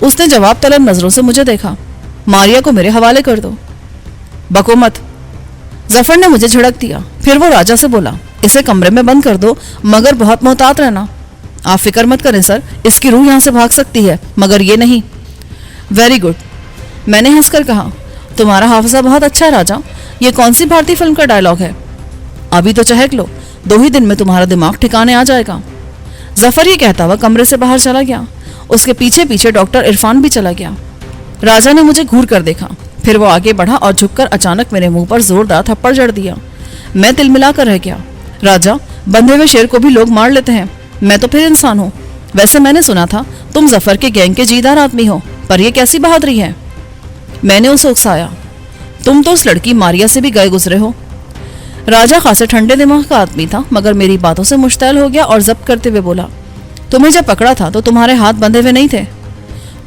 اس نے جواب طلب نظروں سے مجھے دیکھا. ماریا کو میرے حوالے کر دو. بکو مت. ظفر نے مجھے جھڑک دیا. پھر وہ راجا سے بولا, اسے کمرے میں بند کر دو, مگر بہت محتاط رہنا. آپ فکر مت کریں سر, اس کی روح یہاں سے بھاگ سکتی ہے مگر یہ نہیں. ویری گڈ, میں نے ہنس کر کہا. تمہارا حافظہ بہت اچھا راجا. یہ کون سی بھارتی فلم کا ڈائلاگ ہے؟ ابھی تو چہک لو, 2 ہی دن میں تمہارا دماغ ٹھکانے آ جائے گا. ظفر یہ کہتا ہوا کمرے سے باہر چلا گیا. اس کے پیچھے پیچھے ڈاکٹر عرفان بھی چلا گیا. راجا نے مجھے گھور کر دیکھا. پھر وہ آگے بڑھا اور جھک کر اچانک میرے منہ پر زوردار تھپڑ جڑ دیا. میں تل ملا کر رہ گیا. راجا, بندھے ہوئے شیر کو بھی لوگ مار لیتے ہیں, میں تو پھر انسان ہوں. ویسے میں نے سنا تھا تم ظفر کے گینگ کے جیدار آدمی ہو, پر یہ کیسی بہادری ہے؟ میں نے اسے اکسایا. تم تو اس لڑکی ماریا سے بھی گئے گزرے ہو. راجا خاصے ٹھنڈے دماغ کا آدمی تھا مگر میری باتوں سے مشتعل ہو گیا اور ضبط کرتے ہوئے بولا, تمہیں جب پکڑا تھا تو تمہارے ہاتھ بندھے ہوئے نہیں تھے,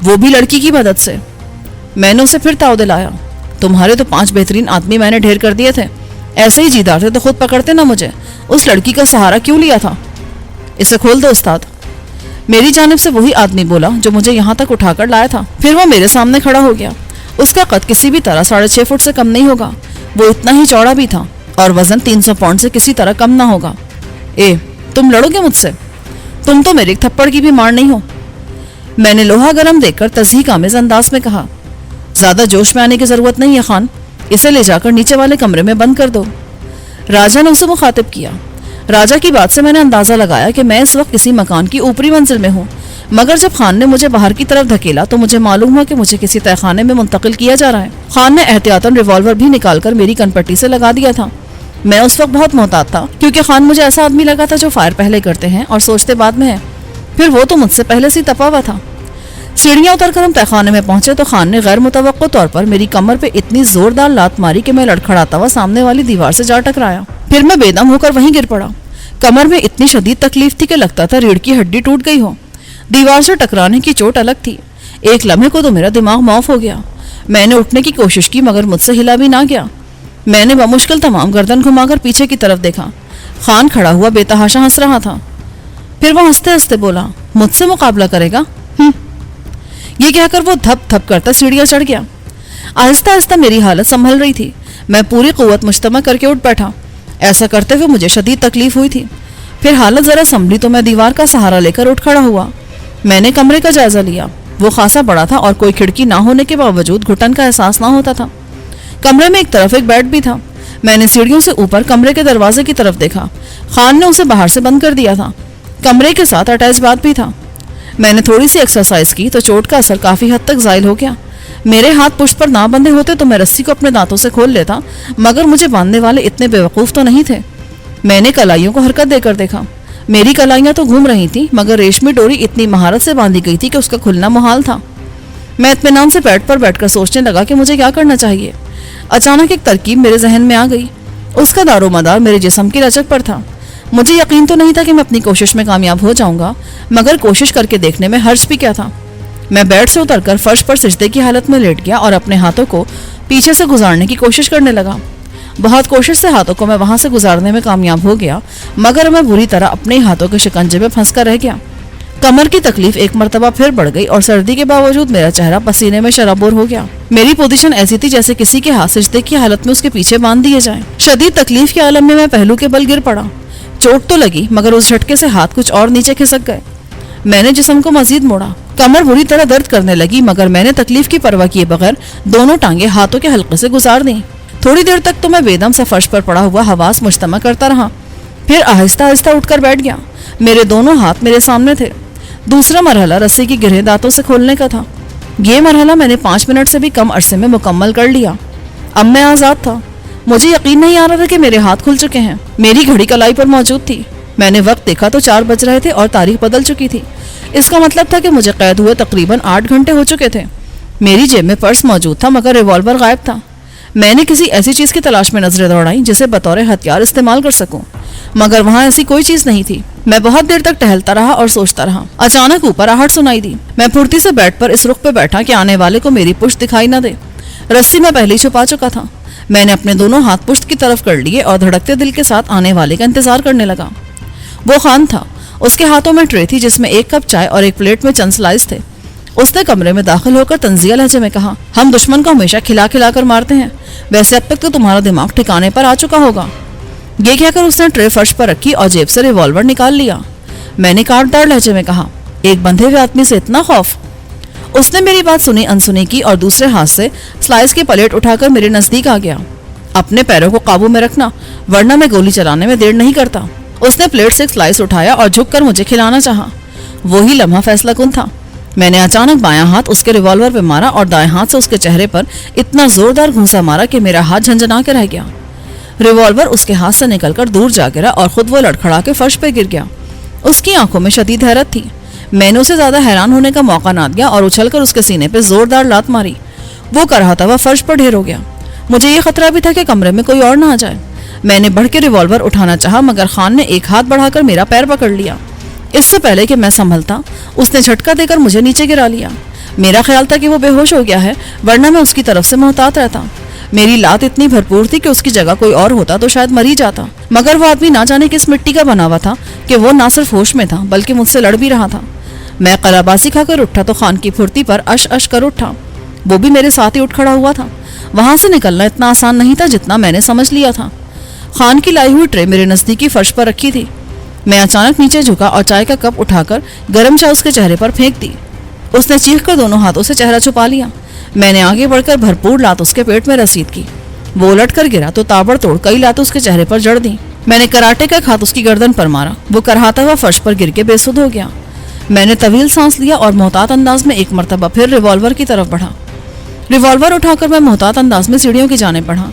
وہ بھی لڑکی کی مدد سے. میں نے اسے پھر تاؤ دلایا. تمہارے تو 5 بہترین آدمی میں نے ڈھیر کر دیے تھے, ایسے ہی جیدار تھے تو خود پکڑتے نہ مجھے. اس لڑکی کا سہارا کیوں لیا تھا؟ اسے کھول دو استاد. میری جانب سے وہی آدمی بولا جو مجھے یہاں تک اٹھا کر لایا تھا. پھر وہ میرے سامنے کھڑا ہو گیا. اس کا قد کسی بھی طرح 6.5 فٹ سے کم نہیں ہوگا. وہ اتنا ہی چوڑا بھی تھا اور وزن 300 پاؤنڈ سے کسی طرح کم نہ ہوگا. اے, تم لڑو گے مجھ سے؟ تم تو میرے ایک تھپڑ کی بھی مار نہیں ہو. میں نے لوہا گرم دیکھ کر تضحیک آمیز انداز میں کہا, زیادہ جوش میں آنے کی ضرورت نہیں ہے خان, اسے لے جا کر نیچے والے کمرے میں بند کر دو. راجا نے اسے مخاطب کیا. راجا کی بات سے میں نے اندازہ لگایا کہ میں اس وقت کسی مکان کی اوپری منزل میں ہوں, مگر جب خان نے مجھے باہر کی طرف دھکیلا تو مجھے معلوم ہوا کہ مجھے کسی تہہ خانے میں منتقل کیا جا رہا ہے. خان نے احتیاطاً ریوالور بھی نکال کر میری کن پٹی سے لگا دیا تھا. میں اس وقت بہت محتاط تھا کیونکہ خان مجھے ایسا آدمی لگا تھا جو فائر پہلے کرتے ہیں اور سوچتے بعد میں ہے. پھر وہ تو مجھ سے پہلے سے تپا ہوا تھا. سیڑھیاں اتر کر ہم تہہ خانے میں پہنچے تو خان نے غیر متوقع طور پر میری کمر پہ اتنی زوردار لات ماری کہ میں لڑکھڑاتا ہوا سامنے والی دیوار سے جا ٹکرایا. پھر میں بے دم ہو کر وہیں گر پڑا. کمر میں اتنی شدید تکلیف تھی کہ لگتا تھا ریڑھ کی ہڈی ٹوٹ گئی ہو. دیوار سے ٹکرانے کی چوٹ الگ تھی. ایک لمحے کو تو میرا دماغ معاف ہو گیا. میں نے اٹھنے کی کوشش کی مگر مجھ سے ہلا بھی نہ گیا. میں نے بمشکل تمام گردن گھما کر پیچھے کی طرف دیکھا. خان کھڑا ہوا بے تحاشا ہنس رہا تھا. پھر وہ ہنستے ہنستے بولا, مجھ سے مقابلہ کرے گا؟ یہ کہہ کر وہ دھپ دھپ کرتا سیڑھیاں چڑھ گیا. آہستہ آہستہ میری حالت سنبھل رہی تھی. میں پوری قوت مجتمع کر کے اٹھ بیٹھا. ایسا کرتے ہوئے مجھے شدید تکلیف ہوئی تھی. پھر حالت ذرا سنبھلی تو میں دیوار کا سہارا لے کر اٹھ کھڑا ہوا. میں نے کمرے کا جائزہ لیا. وہ خاصا بڑا تھا اور کوئی کھڑکی نہ ہونے کے باوجود گھٹن کا احساس نہ ہوتا تھا. کمرے میں ایک طرف ایک بیڈ بھی تھا. میں نے سیڑھیوں سے اوپر کمرے کے دروازے کی طرف دیکھا. خان نے اسے باہر سے بند کر دیا تھا. کمرے کے ساتھ اٹیچ باتھ بھی تھا. میں نے تھوڑی سی ایکسرسائز کی تو چوٹ کا اثر کافی حد تک زائل ہو گیا. میرے ہاتھ پشت پر نہ بندھے ہوتے تو میں رسی کو اپنے دانتوں سے کھول لیتا, مگر مجھے باندھنے والے اتنے بیوقوف تو نہیں تھے. میں نے کلائیوں کو حرکت دے کر دیکھا. میری کلائیاں تو گھوم رہی تھیں مگر ریشمی ڈوری اتنی مہارت سے باندھی گئی تھی کہ اس کا کھلنا محال تھا. میں اطمینان سے بیڈ پر بیٹھ کر سوچنے لگا کہ مجھے کیا کرنا چاہیے. اچانک ایک ترکیب میرے ذہن میں آ گئی. اس کا دار و مدار میرے جسم کی لچک پر تھا. مجھے یقین تو نہیں تھا کہ میں اپنی کوشش میں کامیاب ہو جاؤں گا, مگر کوشش کر کے دیکھنے میں حرج بھی کیا تھا. میں بیڈ سے اتر کر فرش پر سجدے کی حالت میں لیٹ گیا اور اپنے ہاتھوں کو پیچھے سے گزارنے کی کوشش کرنے لگا. بہت کوشش سے ہاتھوں کو میں وہاں سے گزارنے میں کامیاب ہو گیا, مگر میں بری طرح اپنے ہاتھوں کے شکنجے میں پھنس کر رہ گیا. کمر کی تکلیف ایک مرتبہ پھر بڑھ گئی اور سردی کے باوجود میرا چہرہ پسینے میں شرابور ہو گیا. میری پوزیشن ایسی تھی جیسے کسی کے ہاتھ سجدے کی حالت میں اس کے پیچھے باندھ دیے جائیں. شدید تکلیف کے عالم میں پہلو کے بل گر پڑا. چوٹ تو لگی مگر اس جھٹکے سے ہاتھ کچھ اور نیچے کھسک گئے. میں نے جسم کو مزید موڑا. کمر بری طرح درد کرنے لگی مگر میں نے تکلیف کی پرواہ کیے بغیر دونوں ٹانگیں ہاتھوں کے حلقے سے گزار دیں. تھوڑی دیر تک تو میں بے دم سا فرش پر پڑا ہوا حواس مجتمع کرتا رہا. پھر آہستہ آہستہ اٹھ کر بیٹھ گیا. میرے دونوں ہاتھ میرے سامنے تھے. دوسرا مرحلہ رسی کی گرہیں دانتوں سے کھولنے کا تھا. یہ مرحلہ میں نے 5 منٹ سے بھی کم عرصے میں مکمل کر لیا. اب میں آزاد تھا. مجھے یقین نہیں آ رہا تھا کہ میرے ہاتھ کھل چکے ہیں. میری گھڑی کلائی پر موجود تھی. میں نے وقت دیکھا تو 4 بج رہے تھے اور تاریخ بدل چکی تھی. اس کا مطلب تھا کہ مجھے قید ہوئے تقریباً 8 گھنٹے ہو چکے تھے. میری جیب میں پرس موجود تھا مگر ریوالور غائب تھا. میں نے کسی ایسی چیز کی تلاش میں نظریں دوڑائیں جسے بطور ہتھیار استعمال کر سکوں, مگر وہاں ایسی کوئی چیز نہیں تھی. میں بہت دیر تک ٹہلتا رہا اور سوچتا رہا. اچانک اوپر آہٹ سنائی دی. میں پھرتی سے بیڈ پر اس رخ پہ بیٹھا کہ آنے والے کو میری پشت دکھائی نہ دے. رسی میں پہلے ہی چھپا چکا تھا. میں نے اپنے دونوں ہاتھ پشت کی طرف کر لیے اور دھڑکتے دل کے ساتھ آنے والے کا انتظار کرنے لگا. وہ خان تھا. اس کے ہاتھوں میں ٹرے تھی جس میں 1 کپ چائے اور 1 پلیٹ میں چند سلائس تھے. اس نے کمرے میں داخل ہو کر طنزیہ لہجے میں کہا، ہم دشمن کو ہمیشہ کھلا کھلا کر مارتے ہیں، ویسے اب تک تو تمہارا دماغ ٹھکانے پر آ چکا ہوگا۔ یہ کہہ کر اس نے ٹرے فرش پر رکھی اور جیب سے ریوالور نکال لیا۔ میں نے کاٹدار لہجے میں کہا، ایک بندھے ہوئے آدمی سے اتنا خوف؟ اس نے میری بات سنی انسنی کی اور دوسرے ہاتھ سے سلائس کی پلیٹ اٹھا کر میرے نزدیک آ گیا۔ اپنے پیروں کو قابو میں رکھنا، ورنہ میں گولی چلانے میں دیر نہیں کرتا۔ اس نے پلیٹ سے ایک سلائس اٹھایا اور جھک کر مجھے کھلانا چاہا۔ وہی لمحہ فیصلہ کن تھا۔ میں نے اچانک بایاں ہاتھ اس کے ریوالور پہ مارا اور دائیں ہاتھ سے اس کے چہرے پر اتنا زوردار گھونسا مارا کہ میرا ہاتھ جھنجھنا کے رہ گیا۔ ریوالور اس کے ہاتھ سے نکل کر دور جا گرا اور خود وہ لڑکھڑا کے فرش پہ گر گیا۔ اس کی آنکھوں میں شدید حیرت تھی۔ میں نے اسے زیادہ حیران ہونے کا موقع نہ دیا اور اچھل کر اس کے سینے پہ زوردار لات ماری۔ وہ کرہتا ہوا فرش پر ڈھیر ہو گیا۔ مجھے یہ خطرہ بھی تھا کہ کمرے میں کوئی اور نہ آ جائے۔ میں نے بڑھ کے ریوالور اٹھانا چاہا مگر خان نے ایک ہاتھ بڑھا کر میرا پیر پکڑ لیا۔ اس سے پہلے کہ میں سنبھلتا اس نے جھٹکا دے کر مجھے نیچے گرا لیا۔ میرا خیال تھا کہ وہ بے ہوش ہو گیا ہے، ورنہ میں اس کی طرف سے محتاط رہتا۔ میری لات اتنی بھرپور تھی کہ اس کی جگہ کوئی اور ہوتا تو شاید مر ہی جاتا، مگر وہ آدمی نہ جانے کس مٹی کا بنا ہوا تھا کہ وہ نہ صرف ہوش میں تھا بلکہ مجھ سے لڑ بھی رہا تھا۔ میں قلابازی کھا کر اٹھا تو خان کی پھرتی پر اش اش کر اٹھا۔ وہ بھی میرے ساتھ ہی اٹھ کھڑا ہوا تھا۔ وہاں سے نکلنا اتنا آسان نہیں تھا جتنا میں نے سمجھ لیا تھا۔ خان کی لائی ہوئی ٹرے میرے نزدیکی فرش پر رکھی تھی۔ میں اچانک نیچے جھکا اور چائے کا کپ اٹھا کر گرم چائے اس کے چہرے پر پھینک دی۔ اس نے چیخ کر دونوں ہاتھوں سے چہرہ چھپا لیا۔ میں نے آگے بڑھ کر بھرپور لات اس کے پیٹ میں رسید کی۔ وہ الٹ کر گرا تو تابڑ توڑ کئی لاتیں اس کے چہرے پر جڑ دیں۔ میں نے کراٹے کا ایک ہاتھ اس کی گردن پر مارا۔ وہ کرہاتا ہوا فرش پر گر کے بے سدھ ہو گیا۔ میں نے طویل سانس لیا اور محتاط انداز میں ایک مرتبہ پھر ریوالور کی طرف بڑھا۔ ریوالور اٹھا کر میں محتاط انداز میں سیڑھیوں کی جانب بڑھا۔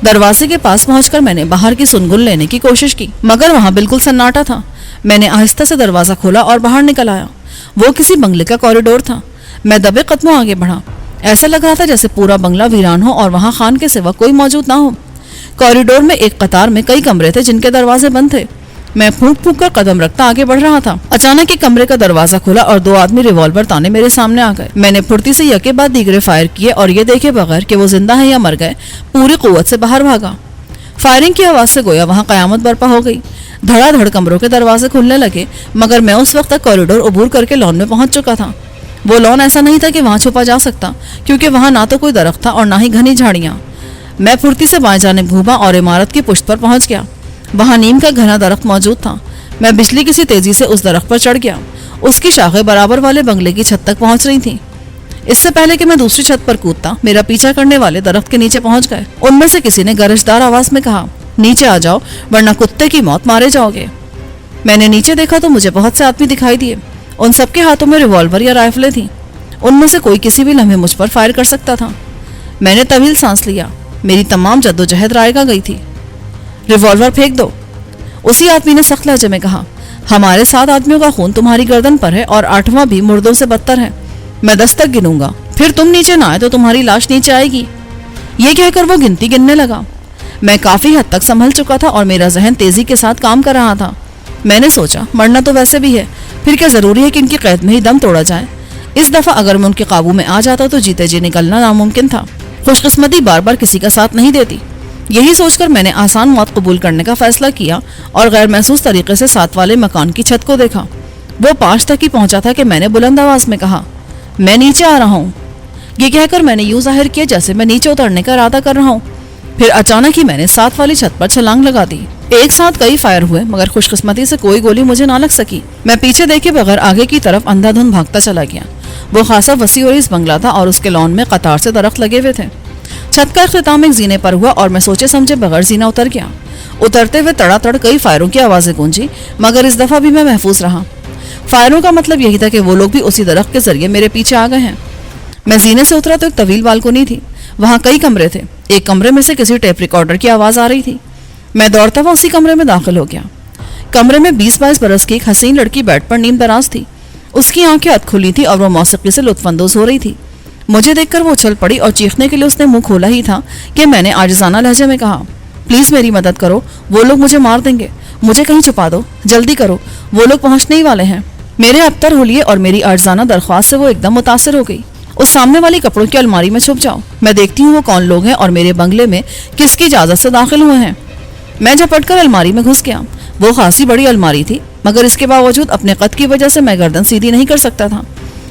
دروازے کے پاس پہنچ کر میں نے باہر کی سنگن لینے کی کوشش کی مگر وہاں بالکل سناٹا تھا۔ میں نے آہستہ سے دروازہ کھولا اور باہر نکل آیا۔ وہ کسی بنگلے کا کوریڈور تھا۔ میں دبے قدموں آگے بڑھا۔ ایسا لگ رہا تھا جیسے پورا بنگلہ ویران ہو اور وہاں خان کے سوا کوئی موجود نہ ہو۔ کوریڈور میں ایک قطار میں کئی کمرے تھے جن کے دروازے بند تھے۔ میں پھونک پھونک کر قدم رکھتا آگے بڑھ رہا تھا۔ اچانک ایک کمرے کا دروازہ کھلا اور دو آدمی ریوالور تانے میرے سامنے آ گئے۔ میں نے پھرتی سے یکے بعد دیگرے فائر کیے اور یہ دیکھے بغیر کہ وہ زندہ ہے یا مر گئے پوری قوت سے باہر بھاگا۔ فائرنگ کی آواز سے گویا وہاں قیامت برپا ہو گئی۔ دھڑا دھڑ کمروں کے دروازے کھلنے لگے مگر میں اس وقت تک کوریڈور عبور کر کے لان میں پہنچ چکا تھا۔ وہ لان ایسا نہیں تھا کہ وہاں چھپا جا سکتا کیونکہ وہاں نہ تو کوئی درخت تھا اور نہ ہی گھنی جھاڑیاں۔ میں پھرتی سے بائیں جانب گھوما اور عمارت کی پشت پر پہنچ گیا۔ وہاں نیم کا گھنا درخت موجود تھا۔ میں بجلی کسی تیزی سے اس درخت پر چڑھ گیا۔ اس کی شاخیں برابر والے بنگلے کی چھت تک پہنچ رہی تھیں۔ اس سے پہلے کہ میں دوسری چھت پر کودتا میرا پیچھا کرنے والے درخت کے نیچے پہنچ گئے۔ ان میں سے کسی نے گرجدار آواز میں کہا، نیچے آ جاؤ ورنہ کتے کی موت مارے جاؤ گے۔ میں نے نیچے دیکھا تو مجھے بہت سے آدمی دکھائی دیے۔ ان سب کے ہاتھوں میں ریوالور یا رائفلیں تھیں۔ ان میں سے کوئی کسی بھی لمحے مجھ پر فائر کر سکتا تھا۔ میں نے طویل سانس لیا۔ میری تمام جدوجہد رائے گا گئی تھی۔ ریوالور پھینک دو، اسی آدمی نے سخت لہجے میں کہا۔ ہمارے 7 آدمیوں کا خون تمہاری گردن پر ہے اور 8واں بھی مردوں سے بدتر ہے۔ میں 10 تک گنوں گا، پھر تم نیچے نہ آئے تو تمہاری لاش نیچے آئے گی۔ یہ کہہ کر وہ گنتی گننے لگا۔ میں کافی حد تک سنبھل چکا تھا اور میرا ذہن تیزی کے ساتھ کام کر رہا تھا۔ میں نے سوچا مرنا تو ویسے بھی ہے، پھر کیا ضروری ہے کہ ان کی قید میں ہی دم توڑا جائے۔ اس دفعہ اگر میں ان کے قابو میں آ جاتا تو جیتے جی نکلنا ناممکن تھا۔ خوش قسمتی بار بار کسی کا ساتھ نہیں دیتی۔ یہی سوچ کر میں نے آسان موت قبول کرنے کا فیصلہ کیا اور غیر محسوس طریقے سے ساتھ والے مکان کی چھت کو دیکھا۔ وہ 5 تک ہی پہنچا تھا کہ میں نے بلند آواز میں کہا، میں نیچے آ رہا ہوں۔ یہ کہہ کر میں نے یوں ظاہر کیا جیسے میں نیچے اترنے کا ارادہ کر رہا ہوں۔ پھر اچانک ہی میں نے 7 والی چھت پر چھلانگ لگا دی۔ ایک ساتھ کئی فائر ہوئے مگر خوش قسمتی سے کوئی گولی مجھے نہ لگ سکی۔ میں پیچھے دیکھے بغیر آگے کی طرف اندھا دھند بھاگتا چلا گیا۔ وہ خاصا وسیع اور اس بنگلہ تھا اور اس کے لان میں قطار سے درخت لگے ہوئے تھے۔ چھت کا اختتام ایک زینے پر ہوا اور میں سوچے سمجھے بغیر زینہ اتر گیا۔ اترتے ہوئے تڑا تڑ کئی فائروں کی آوازیں گونجی مگر اس دفعہ بھی میں محفوظ رہا۔ فائروں کا مطلب یہی تھا کہ وہ لوگ بھی اسی درخت کے ذریعے میرے پیچھے آ گئے ہیں۔ میں زینے سے اترا تو ایک طویل بالکنی تھی۔ وہاں کئی کمرے تھے۔ ایک کمرے میں سے کسی ٹیپ ریکارڈر کی آواز آ رہی تھی۔ میں دوڑتا ہوا اسی کمرے میں داخل ہو گیا۔ کمرے میں 20-22 برس کی ایک حسین لڑکی بیڈ پر نیم دراز تھی۔ اس کی آنکھیں ادھ کھلی تھی اور وہ موسیقی سے لطف اندوز ہو رہی تھی۔ مجھے دیکھ کر وہ اچھل پڑی اور چیخنے کے لیے اس نے منہ کھولا ہی تھا کہ میں نے عاجزانہ لہجے میں کہا، پلیز میری مدد کرو، وہ لوگ مجھے مار دیں گے، مجھے کہیں چھپا دو، جلدی کرو، وہ لوگ پہنچنے ہی والے ہیں۔ میرے ابتر ہولیے اور میری عاجزانہ درخواست سے وہ ایک دم متاثر ہو گئی۔ اس سامنے والی کپڑوں کی الماری میں چھپ جاؤ، میں دیکھتی ہوں وہ کون لوگ ہیں اور میرے بنگلے میں کس کی اجازت سے داخل ہوئے ہیں۔ میں جھپٹ کر الماری میں گھس گیا۔ وہ خاصی بڑی الماری تھی مگر اس کے باوجود اپنے قد کی وجہ سے میں گردن سیدھی نہیں کر سکتا تھا۔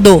2।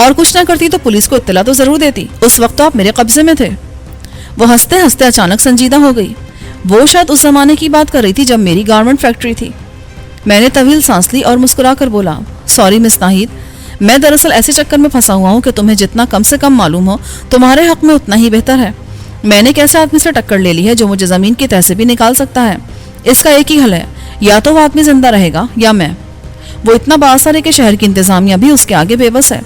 اور کچھ نہ کرتی تو پولیس کو اطلاع تو ضرور دیتی، اس وقت تو آپ میرے قبضے میں تھے۔ وہ ہنستے ہنستے اچانک سنجیدہ ہو گئی۔ وہ شاید اس زمانے کی بات کر رہی تھی جب میری گارمنٹ فیکٹری تھی۔ میں نے طویل سانس لی اور مسکرا کر بولا، سوری مس ناہید، میں دراصل ایسے چکر میں پھنسا ہوا ہوں کہ تمہیں جتنا کم سے کم معلوم ہو تمہارے حق میں اتنا ہی بہتر ہے۔ میں نے ایک ایسے آدمی سے ٹکر لے لی ہے جو مجھے زمین کی تہ سے بھی نکال سکتا ہے۔ اس کا ایک ہی حل ہے، یا تو وہ آدمی زندہ رہے گا یا میں۔ وہ اتنا بااثر ہے کہ شہر کی انتظامیہ بھی اس کے آگے بے بس ہے۔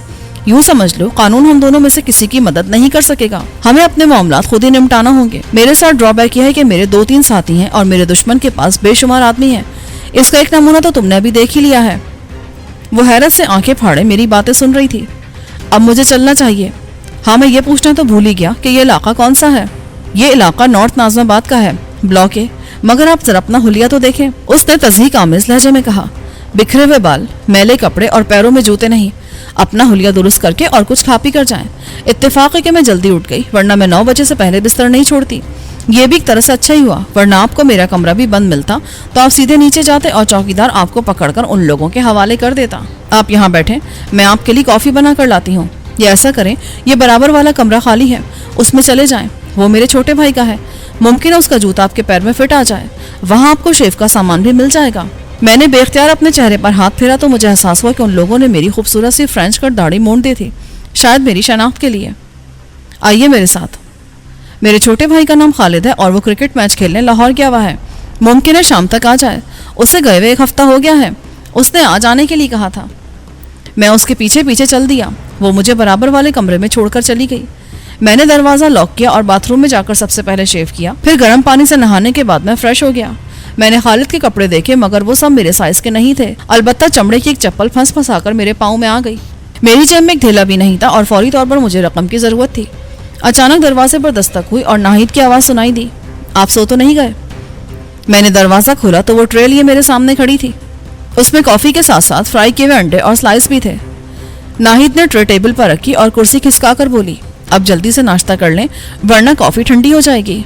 یوں سمجھ لو قانون ہم دونوں میں سے کسی کی مدد نہیں کر سکے گا، ہمیں اپنے معاملات خود ہی نمٹانا ہوں گے۔ میرے ساتھ ڈرا بیک یہ ہے کہ میرے 2-3 ساتھی ہیں اور میرے دشمن کے پاس بے شمار آدمی ہیں۔ اس کا ایک نمونہ تو تم نے ابھی دیکھ ہی لیا ہے۔ وہ حیرت سے آنکھیں پھاڑے میری باتیں سن رہی تھی۔ اب مجھے چلنا چاہیے۔ ہاں میں یہ پوچھنا تو بھول ہی گیا کہ یہ علاقہ کون سا ہے؟ یہ علاقہ نارتھ ناظم آباد کا ہے، بلاک ہے، مگر آپ ذرا اپنا حلیہ تو دیکھیں، اس نے تضحیک آمیز لہجے میں کہا۔ بکھرے ہوئے بال، میلے کپڑے اور پیروں میں جوتے نہیں، اپنا حلیہ درست کر کے اور کچھ کھا پی کر جائیں۔ اتفاق ہے کہ میں جلدی اٹھ گئی، ورنہ میں 9 بجے سے پہلے بستر نہیں چھوڑتی۔ یہ بھی ایک طرح سے اچھا ہی ہوا، ورنہ آپ کو میرا کمرہ بھی بند ملتا تو آپ سیدھے نیچے جاتے اور چوکیدار آپ کو پکڑ کر ان لوگوں کے حوالے کر دیتا۔ آپ یہاں بیٹھیں، میں آپ کے لیے کافی بنا کر لاتی ہوں۔ یا ایسا کریں، یہ برابر والا کمرہ خالی ہے، اس میں چلے جائیں، وہ میرے چھوٹے بھائی کا ہے، ممکن ہے اس کا جوتا آپ کے پیر میں فٹ آ جائے، وہاں آپ کو شیف کا سامان بھی مل جائے گا۔ میں نے بے اختیار اپنے چہرے پر ہاتھ پھیرا تو مجھے احساس ہوا کہ ان لوگوں نے میری خوبصورت سی فرینچ کٹ داڑھی مونڈ دی تھی، شاید میری شناخت کے لیے۔ آئیے میرے ساتھ۔ میرے چھوٹے بھائی کا نام خالد ہے اور وہ کرکٹ میچ کھیلنے لاہور گیا ہوا ہے، ممکن ہے شام تک آ جائے، اسے گئے ہوئے 1 ہفتہ ہو گیا ہے، اس نے آج آنے کے لیے کہا تھا۔ میں اس کے پیچھے پیچھے چل دیا، وہ مجھے برابر والے کمرے میں چھوڑ کر چلی گئی۔ میں نے دروازہ لاک کیا اور باتھ روم میں جا کر سب سے پہلے شیو کیا، پھر گرم پانی سے نہانے کے بعد میں فریش ہو گیا۔ میں نے خالد کے کپڑے دیکھے مگر وہ سب میرے سائز کے نہیں تھے، البتہ چمڑے کی ایک چپل پھنسا کر میرے پاؤں میں آ گئی۔ میری جیب میں ایک تھیلا بھی نہیں تھا اور فوری طور پر مجھے رقم کی ضرورت تھی۔ اچانک دروازے پر دستک ہوئی اور ناہید کی آواز سنائی دی، آپ سو تو نہیں گئے؟ میں نے دروازہ کھولا تو وہ ٹرے لیے میرے سامنے کھڑی تھی، اس میں کافی کے ساتھ ساتھ فرائی کیے ہوئے انڈے اور سلائس بھی تھے۔ ناہید نے ٹرے ٹیبل پر رکھی اور کرسی کھسکا کر بولی، اب جلدی سے ناشتہ کر لیں ورنہ کافی ٹھنڈی ہو جائے گی۔